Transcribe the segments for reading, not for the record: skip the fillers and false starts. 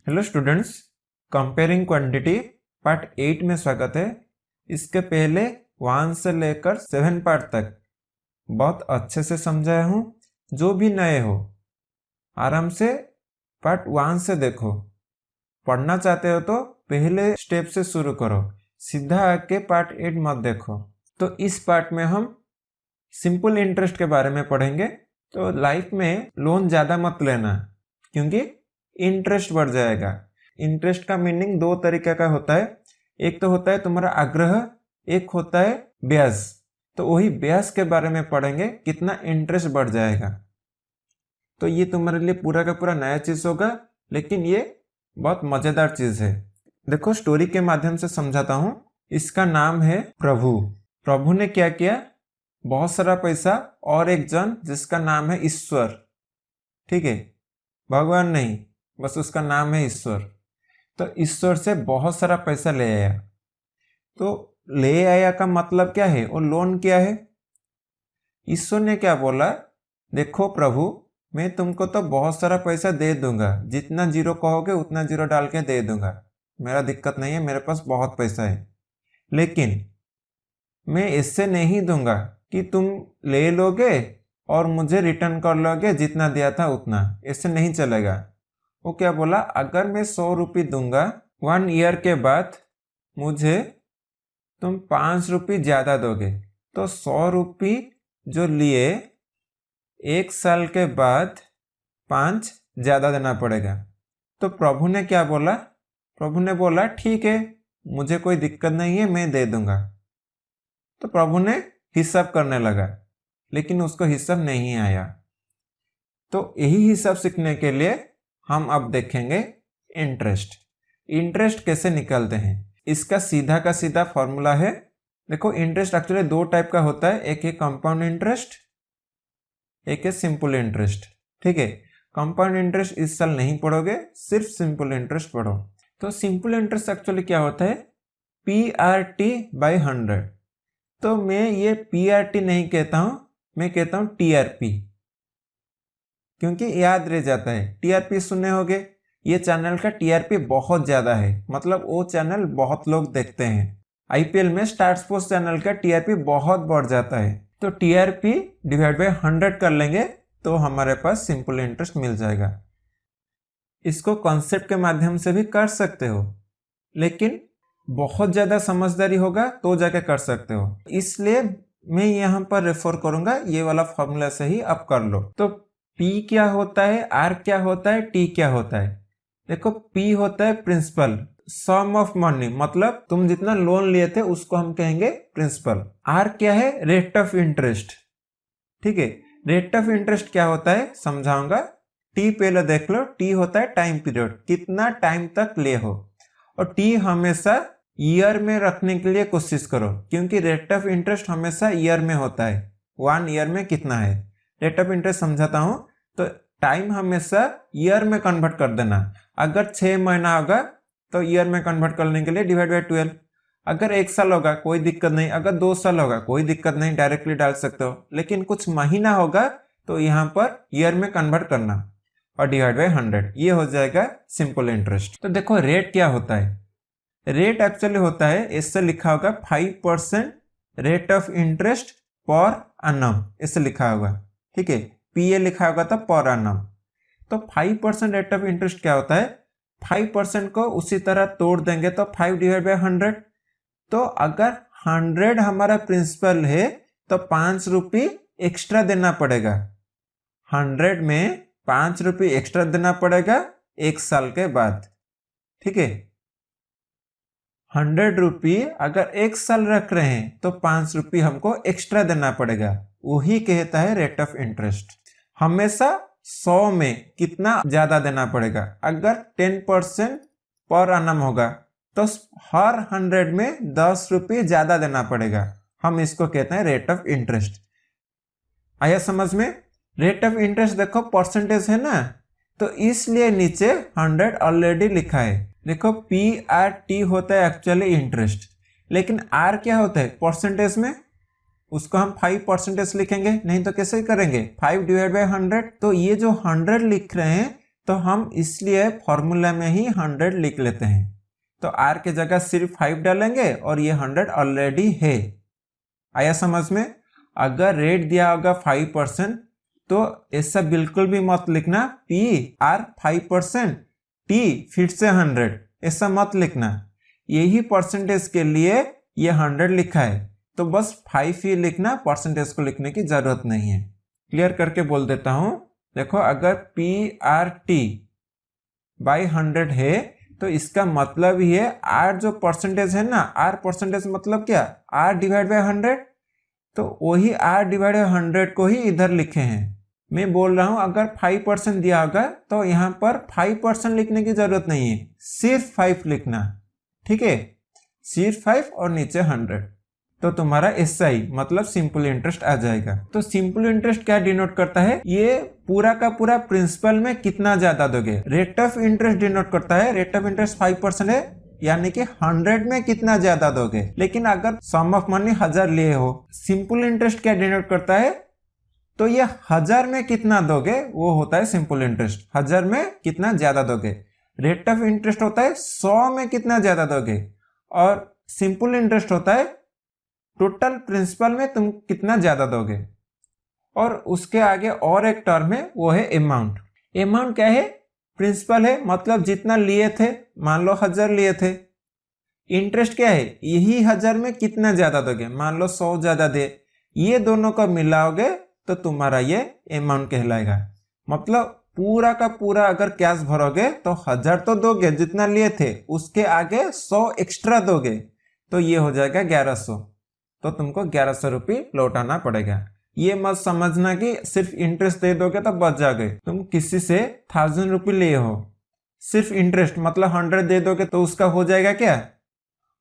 Hello students, comparing quantity part 8 में स्वागत है। इसके पहले 1 से लेकर 7 पार्ट तक बहुत अच्छे से समझाया हूँ। जो भी नए हो आराम से पार्ट 1 से देखो। पढ़ना चाहते हो तो पहले स्टेप से शुरू करो, सीधा आके पार्ट 8 मत देखो। तो इस पार्ट में हम सिंपल इंटरेस्ट के बारे में पढ़ेंगे। तो लाइफ में लोन ज़्यादा मत लेना क्योंकि इंटरेस्ट बढ़ जाएगा। इंटरेस्ट का मीनिंग दो तरीके का होता है, एक तो होता है तुम्हारा आग्रह, एक होता है ब्याज। तो वही ब्याज के बारे में पढ़ेंगे, कितना इंटरेस्ट बढ़ जाएगा। तो ये तुम्हारे लिए पूरा का पूरा नया चीज होगा, लेकिन ये बहुत मजेदार चीज है। देखो, स्टोरी के माध्यम से समझाता हूँ। इसका नाम है प्रभु। प्रभु ने क्या किया, बहुत सारा पैसा और एक जन जिसका नाम है ईश्वर, ठीक है, भगवान नहीं, बस उसका नाम है ईश्वर। तो ईश्वर से बहुत सारा पैसा ले आया। तो ले आया का मतलब क्या है, वो लोन क्या है। ईश्वर ने क्या बोला, देखो प्रभु, मैं तुमको तो बहुत सारा पैसा दे दूंगा, जितना जीरो कहोगे उतना जीरो डाल के दे दूंगा, मेरा दिक्कत नहीं है, मेरे पास बहुत पैसा है। लेकिन मैं इससे नहीं दूंगा कि तुम ले लोगे और मुझे रिटर्न कर लोगे जितना दिया था उतना, इससे नहीं चलेगा। वो क्या बोला, अगर मैं 100 रुपये दूंगा, 1 ईयर के बाद मुझे तुम 5 रुपये ज़्यादा दोगे, तो 100 रुपये जो लिए 1 साल के बाद 5 ज़्यादा देना पड़ेगा। तो प्रभु ने क्या बोला, प्रभु ने बोला ठीक है, मुझे कोई दिक्कत नहीं है, मैं दे दूंगा। तो प्रभु ने हिसाब करने लगा, लेकिन उसको हिसाब नहीं आया। तो यही हिसाब सीखने के लिए हम अब देखेंगे इंटरेस्ट। इंटरेस्ट कैसे निकालते हैं, इसका सीधा का सीधा फॉर्मूला है। देखो, इंटरेस्ट एक्चुअली दो टाइप का होता है, एक है कंपाउंड इंटरेस्ट, एक है सिंपल इंटरेस्ट, ठीक है। कंपाउंड इंटरेस्ट इस साल नहीं पढ़ोगे, सिर्फ सिंपल इंटरेस्ट पढ़ो। तो सिंपल इंटरेस्ट एक्चुअली क्या होता है, PRT/100। तो मैं ये PRT नहीं कहता हूं, मैं कहता हूं TRP, क्योंकि याद रह जाता है। TRP सुने होगे, ये चैनल का TRP बहुत ज्यादा है, मतलब वो चैनल बहुत लोग देखते हैं। IPL में स्टार स्पोर्ट्स चैनल का TRP बहुत बढ़ जाता है। तो TRP डिवाइड बाय 100 कर लेंगे तो हमारे पास सिंपल इंटरेस्ट मिल जाएगा। इसको कॉन्सेप्ट के माध्यम से भी कर सकते हो, लेकिन बहुत ज्यादा समझदारी होगा तो जाके कर सकते हो। इसलिए मैं यहाँ पर रेफर करूंगा, ये वाला फॉर्मूला से ही आप कर लो। तो P क्या होता है, R क्या होता है, T क्या होता है। देखो, P होता है प्रिंसिपल, सम ऑफ मनी, मतलब तुम जितना लोन लिए थे उसको हम कहेंगे प्रिंसिपल। R क्या है, रेट ऑफ इंटरेस्ट, ठीक है। रेट ऑफ इंटरेस्ट क्या होता है समझाऊंगा। T पहले देख लो, T होता है टाइम पीरियड, कितना टाइम तक ले हो। और T हमेशा ईयर में रखने के लिए कोशिश करो, क्योंकि रेट ऑफ इंटरेस्ट हमेशा ईयर में होता है। 1 ईयर में कितना है, रेट ऑफ इंटरेस्ट समझाता हूं। तो टाइम हमेशा ईयर में कन्वर्ट कर देना। अगर 6 महीना होगा तो ईयर में कन्वर्ट करने के लिए डिवाइड बाय 12। अगर 1 साल होगा कोई दिक्कत नहीं, अगर 2 साल होगा कोई दिक्कत नहीं, डायरेक्टली डाल सकते हो। लेकिन कुछ महीना होगा तो यहाँ पर ईयर में कन्वर्ट करना और डिवाइड बाय 100, ये हो जाएगा सिंपल इंटरेस्ट। तो देखो, रेट क्या होता है। रेट एक्चुअली होता है, इससे लिखा होगा 5% रेट ऑफ इंटरेस्ट पर annum, इससे लिखा होगा, ठीक है। PA लिखा होगा तो पर annum। तो 5% रेट ऑफ इंटरेस्ट क्या होता है, 5% को उसी तरह तोड़ देंगे तो 5 डिवाइड बाय 100। तो अगर 100 हमारा प्रिंसिपल है तो 5 रुपये एक्स्ट्रा देना पड़ेगा। 100 में 5 रुपये एक्स्ट्रा देना पड़ेगा 1 साल के बाद, ठीक है। 100 रुपये अगर 1 साल रख रहे हैं तो 5 रुपये हमको एक्स्ट्रा देना पड़ेगा, वही कहता है रेट ऑफ इंटरेस्ट। हमेशा 100 में कितना ज्यादा देना पड़ेगा, अगर 10% पर annum होगा तो हर 100 में 10 रुपये ज्यादा देना पड़ेगा, हम इसको कहते हैं रेट ऑफ इंटरेस्ट। आया समझ में। रेट ऑफ इंटरेस्ट देखो परसेंटेज है ना, तो इसलिए नीचे 100 ऑलरेडी लिखा है। देखो, PRT होता है एक्चुअली इंटरेस्ट, लेकिन R क्या होता है परसेंटेज में, उसको हम 5% लिखेंगे, नहीं तो कैसे करेंगे 5 डिवाइड बाय 100। तो ये जो 100 लिख रहे हैं तो हम इसलिए फॉर्मूला में ही 100 लिख लेते हैं। तो r के जगह सिर्फ 5 डालेंगे और ये 100 ऑलरेडी है। आया समझ में? अगर रेट दिया होगा 5% तो ऐसा बिल्कुल भी मत लिखना p r 5% t फिर से 100, ऐसा मत लिखना। यही परसेंटेज के लिए ये 100 लिखा है, तो बस 5 ही लिखना, परसेंटेज को लिखने की जरूरत नहीं है। क्लियर करके बोल देता हूं। देखो, अगर पी आर टी बाई 100 है तो इसका मतलब ही है आर जो परसेंटेज है ना, आर परसेंटेज मतलब क्या, आर डिवाइड बाई 100, तो वही आर डिवाइड बाई 100 को ही इधर लिखे हैं। मैं बोल रहा हूं अगर 5% दिया होगा तो यहाँ पर 5% लिखने की जरूरत नहीं है, सिर्फ 5 लिखना। ठीक है, सिर्फ 5 और नीचे 100, तो तुम्हारा एसआई मतलब सिंपल इंटरेस्ट आ जाएगा। तो सिंपल इंटरेस्ट क्या डिनोट करता है, ये पूरा का पूरा प्रिंसिपल में कितना ज्यादा दोगे। रेट ऑफ इंटरेस्ट डिनोट करता है, रेट ऑफ इंटरेस्ट 5% है, यानी कि 100 में कितना ज्यादा दोगे। लेकिन अगर सम ऑफ मनी 1000 लिए हो, सिंपल इंटरेस्ट क्या डिनोट करता है, तो ये 1000 में कितना दोगे वो होता है सिंपल इंटरेस्ट। 1000 में कितना ज्यादा दोगे। रेट ऑफ इंटरेस्ट होता है 100 में कितना ज्यादा दोगे, और सिंपल इंटरेस्ट होता है टोटल प्रिंसिपल में तुम कितना ज्यादा दोगे। और उसके आगे और एक टर्म है, वो है अमाउंट। अमाउंट क्या है, प्रिंसिपल है, मतलब जितना लिए थे, मान लो 1000 लिए थे। इंटरेस्ट क्या है, यही 1000 में कितना ज्यादा दोगे, मान लो 100 ज्यादा दे, ये दोनों को मिलाओगे तो तुम्हारा ये अमाउंट कहलाएगा। मतलब पूरा का पूरा अगर कैश भरोगे तो 1000 तो दोगे जितना लिए थे, उसके आगे 100 एक्स्ट्रा दोगे, तो ये हो जाएगा 1100। तो तुमको 1100 रुपये लौटाना पड़ेगा। ये मत समझना कि सिर्फ इंटरेस्ट दे दोगे तो बच जाओगे। तुम किसी से 1000 रुपये लिए हो, सिर्फ इंटरेस्ट मतलब 100 दे दोगे तो उसका हो जाएगा क्या,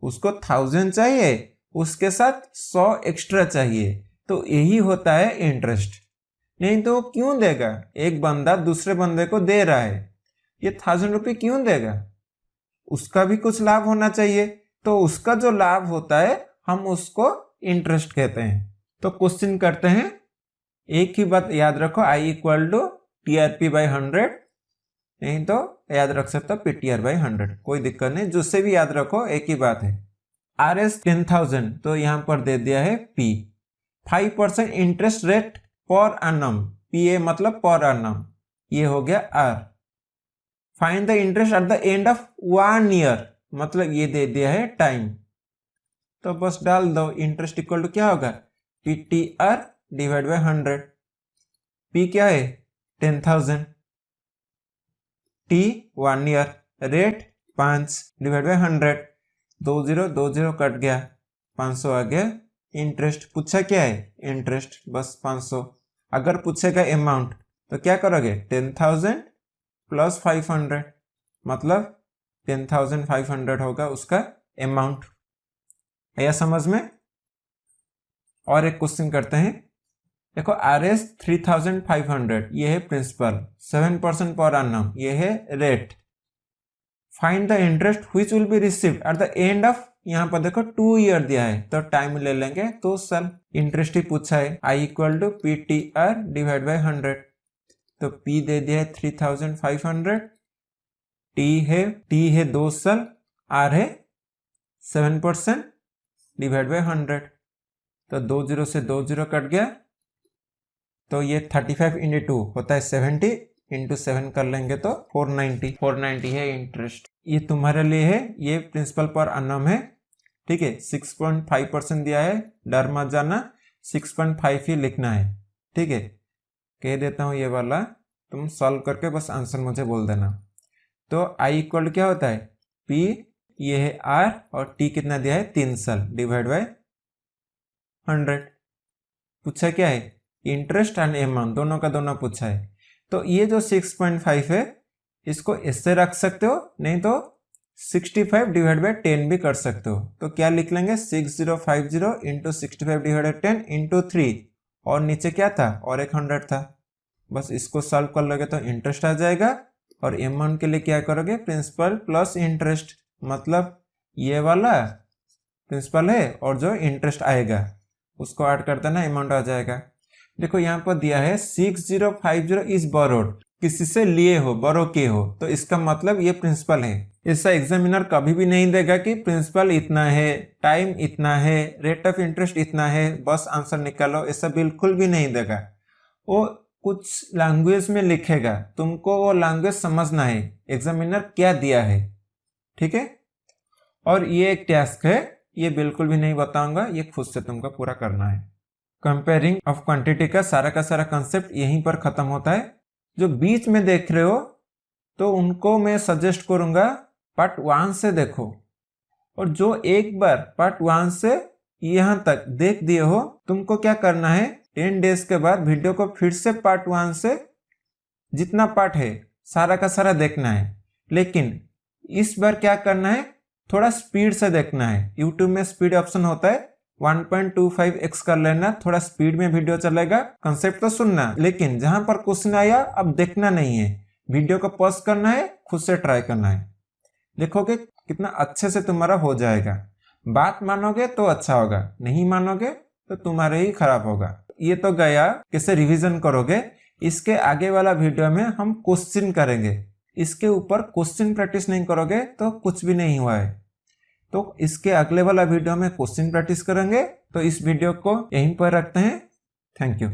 उसको 1000 चाहिए, उसके साथ 100 एक्स्ट्रा चाहिए, तो यही होता है इंटरेस्ट। नहीं तो क्यों देगा, एक बंदा दूसरे बंदे को दे रहा है, ये 1000 रुपये क्यों देगा, उसका भी कुछ लाभ होना चाहिए। तो उसका जो लाभ होता है हम उसको इंटरेस्ट कहते हैं। तो क्वेश्चन करते हैं, एक ही बात याद रखो, आई इक्वल टू टीआरपी बाई 100, नहीं तो याद रख सकते हो पीटीआर बाई 100, कोई दिक्कत नहीं, जिससे भी याद रखो एक ही बात है। आर एस 10,000, तो यहां पर दे दिया है p. 5% interest rate per annum, p a मतलब पर एनम, ये हो गया r. Find the interest at the end of 1 year, मतलब ये दे दिया है टाइम, तो बस डाल दो। इंटरेस्ट इक्वल टू क्या होगा, पीटीआर डिवाइड बाय 100। पी क्या है 10,000, T 1 year, rate 5 divide by 100, 20 cut गया, 500 आ गया। इंटरेस्ट पूछा क्या है, इंटरेस्ट, बस 500। अगर पूछेगा अमाउंट तो क्या करोगे, 10,000 प्लस 500, मतलब 10,500 होगा उसका अमाउंट। आया समझ में? और एक क्वेश्चन करते हैं। देखो, आर एस 3,500, ये है प्रिंसिपल, 7% पर एनम, ये है rate. Find the interest which will be received eight the end of, यहाँ पर देखो 2 ईयर दिया है, तो टाइम ले लेंगे 2 साल। इंटरेस्ट ही पूछा है, I equal to P T R divide by 100, तो पी दे दिया है 3,500, टी है 2 साल, आर है 7% डिवाइड बाई 100, तो 20 से 20 कट गया, तो ये 35 इंटू 2 होता है 70, इंटू 7 कर लेंगे तो 490 है इंटरेस्ट। ये तुम्हारे लिए है, ये प्रिंसिपल पर एनम है। ठीक है, 6.5% दिया है, डर मत जाना, 6.5 ही लिखना है। ठीक है, कह देता हूं ये वाला, तुम सॉल्व करके बस आंसर मुझे बोल देना। तो आई इक्वल क्या होता है, पी ये है आर, और टी कितना दिया है 3 साल, डिवाइड बाय 100। पूछा क्या है, इंटरेस्ट एंड अमाउंट, दोनों का दोनों पूछा है। तो ये जो 6.5 है इसको इससे रख सकते हो, नहीं तो 65 डिवाइड बाय 10 भी कर सकते हो। तो क्या लिख लेंगे, 6050 इंटू 65 डिवाइड बाय 10 इंटू 3, और नीचे क्या था, और एक 100 था। बस इसको सॉल्व कर लोगे तो इंटरेस्ट आ जाएगा। और अमाउंट के लिए क्या करोगे, प्रिंसिपल प्लस इंटरेस्ट, मतलब ये वाला प्रिंसिपल है और जो इंटरेस्ट आएगा उसको ऐड कर देना, अमाउंट आ जाएगा। देखो यहाँ पर दिया है 6050 इज बोरोड, किसी से लिए हो, बोरो किए हो, तो इसका मतलब ये प्रिंसिपल है। ऐसा एग्जामिनर कभी भी नहीं देगा कि प्रिंसिपल इतना है, टाइम इतना है, रेट ऑफ इंटरेस्ट इतना है, बस आंसर निकालो, ऐसा बिल्कुल भी नहीं देगा। वो कुछ लैंग्वेज में लिखेगा, तुमको वो लैंग्वेज समझना है एग्जामिनर क्या दिया है, ठीक है। और ये एक टास्क है, ये बिल्कुल भी नहीं बताऊंगा, ये खुद से तुमको पूरा करना है। कंपेयरिंग ऑफ क्वांटिटी का सारा कंसेप्ट यहीं पर खत्म होता है। जो बीच में देख रहे हो तो उनको मैं सजेस्ट करूंगा पार्ट 1 से देखो, और जो एक बार पार्ट 1 से यहां तक देख दिए हो, तुमको क्या करना है 10 डेज के बाद वीडियो को फिर से पार्ट 1 से जितना पार्ट है सारा का सारा देखना है। लेकिन इस बार क्या करना है, थोड़ा स्पीड से देखना है। यूट्यूब में स्पीड ऑप्शन होता है, 1.25x कर लेना, थोड़ा स्पीड में वीडियो चलेगा। कंसेप्ट तो सुनना, लेकिन जहां पर क्वेश्चन आया अब देखना नहीं है, वीडियो को पॉज करना है, खुद से ट्राई करना है। देखोगे कितना अच्छे से तुम्हारा हो जाएगा। बात मानोगे तो अच्छा होगा, नहीं मानोगे तो तुम्हारे ही खराब होगा। ये तो गया कैसे रिवीजन करोगे। इसके आगे वाला वीडियो में हम क्वेश्चन करेंगे, इसके ऊपर क्वेश्चन प्रैक्टिस नहीं करोगे तो कुछ भी नहीं हुआ है। तो इसके अगले वाला वीडियो में क्वेश्चन प्रैक्टिस करेंगे। तो इस वीडियो को यहीं पर रखते हैं। Thank you.